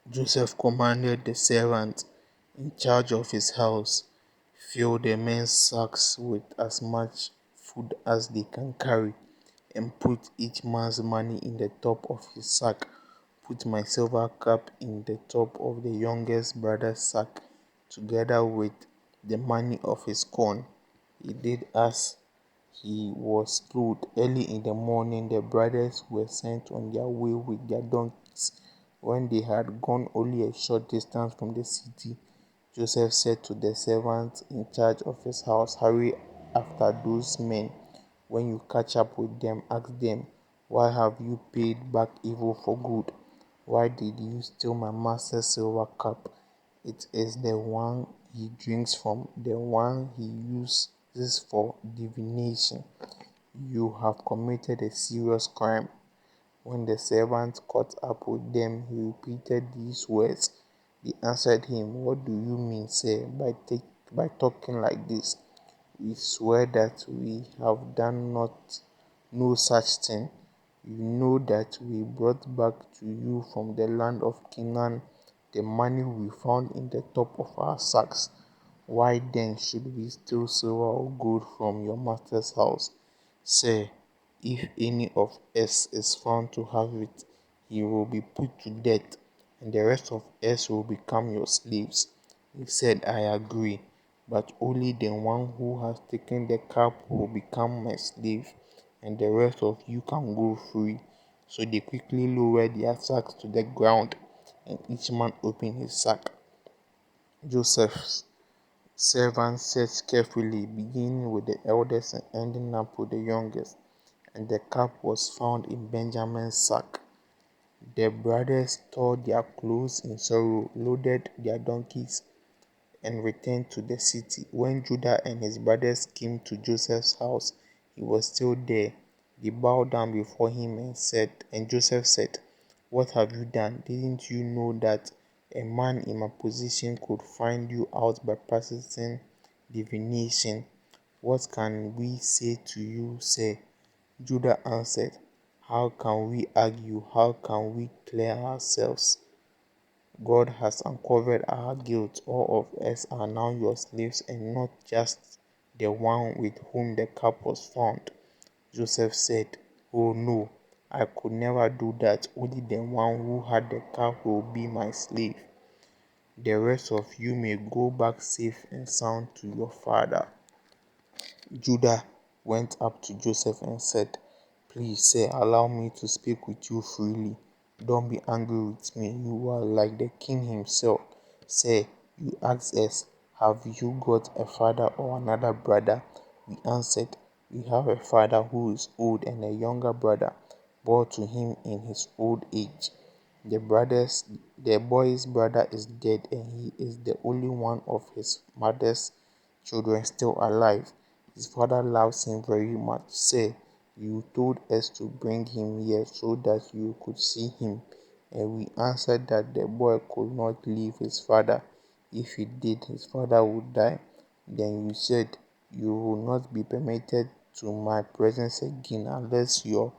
Joseph commanded the servants in charge of his house, fill the men's sacks with as much food as they can carry, and put each man's money in the top of his sack. Put my silver cup in the top of the youngest brother's sack, together with the money of his corn. He did as he was told. Early in the morning, the brothers were sent on their way with their donkeys. When they had gone only a short distance from the city, Joseph said to the servants in charge of his house, "Hurry after those men. When you catch up with them, ask them, 'Why have you paid back evil for good? Why did you steal my master's silver cup? It is the one he drinks from, the one he uses for divination. You have committed a serious crime.'" When the servant caught up with them, he repeated these words. They answered him, "What do you mean, sir, by talking like this? We swear that we have done no such thing. You know that we brought back to you from the land of Canaan the money we found in the top of our sacks. Why then should we steal silver or gold from your master's house? Sir, if any of us is found to have it, he will be put to death, and the rest of us will become your slaves." He said, "I agree, but only the one who has taken the cup will become my slave, and the rest of you can go free." So they quickly lowered their sacks to the ground, and each man opened his sack. Joseph's servants searched carefully, beginning with the eldest and ending up with the youngest, and the cup was found in Benjamin's sack. The brothers tore their clothes in sorrow, loaded their donkeys, and returned to the city. When Judah and his brothers came to Joseph's house, he was still there. They bowed down before him and Joseph said, "What have you done? Didn't you know that a man in my position could find you out by practicing divination? What can we say to you, sir?" Judah answered, "How can we argue? How can we clear ourselves? God has uncovered our guilt. All of us are now your slaves, and not just the one with whom the cup was found." Joseph said, "Oh no, I could never do that. Only the one who had the cup will be my slave. The rest of you may go back safe and sound to your father." Judah went up to Joseph and said, "Please, sir, allow me to speak with you freely. Don't be angry with me. You are like the king himself. Sir, you asked us, 'Have you got a father or another brother?' We answered, 'We have a father who is old and a younger brother, born to him in his old age. The boy's brother is dead, and he is the only one of his mother's children still alive. His father loves him very much. Sir, you told us to bring him here so that you could see him, and we answered that the boy could not leave his father. If he did, his father would die. Then you said, 'You will not be permitted to my presence again unless your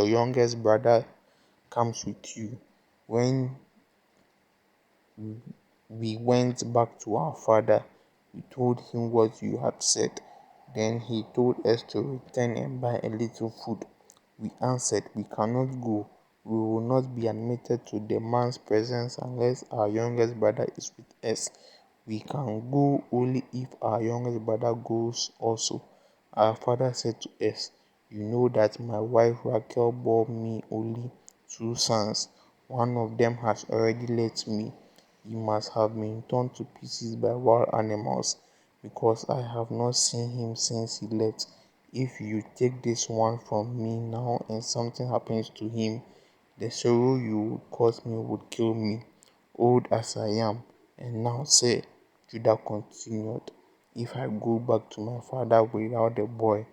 youngest brother comes with you.' When we went back to our father, we told him what you had said. Then he told us to return and buy a little food. We answered, 'We cannot go. We will not be admitted to the man's presence unless our youngest brother is with us. We can go only if our youngest brother goes also.' Our father said to us, 'You know that my wife Rachel bore me only 2 sons. One of them has already left me. He must have been torn to pieces by wild animals, because I have not seen him since he left. If you take this one from me now and something happens to him, the sorrow you would cause me would kill me, old as I am. And now, sir," Judah continued, "if I go back to my father without the boy,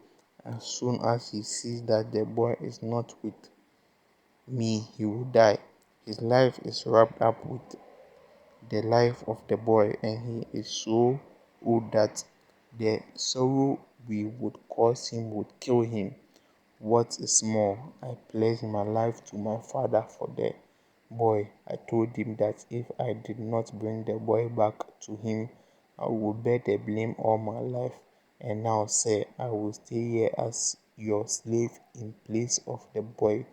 as soon as he sees that the boy is not with me, he will die. His life is wrapped up with the life of the boy, and he is so old that the sorrow we would cause him would kill him. What is more, I pledge my life to my father for the boy. I told him that if I did not bring the boy back to him, I would bear the blame all my life. And now, sir, I will stay here as your slave in place of the boy.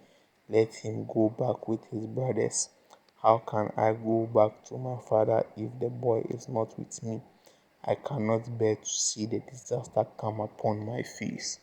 Let him go back with his brothers. How can I go back to my father if the boy is not with me? I cannot bear to see the disaster come upon my face.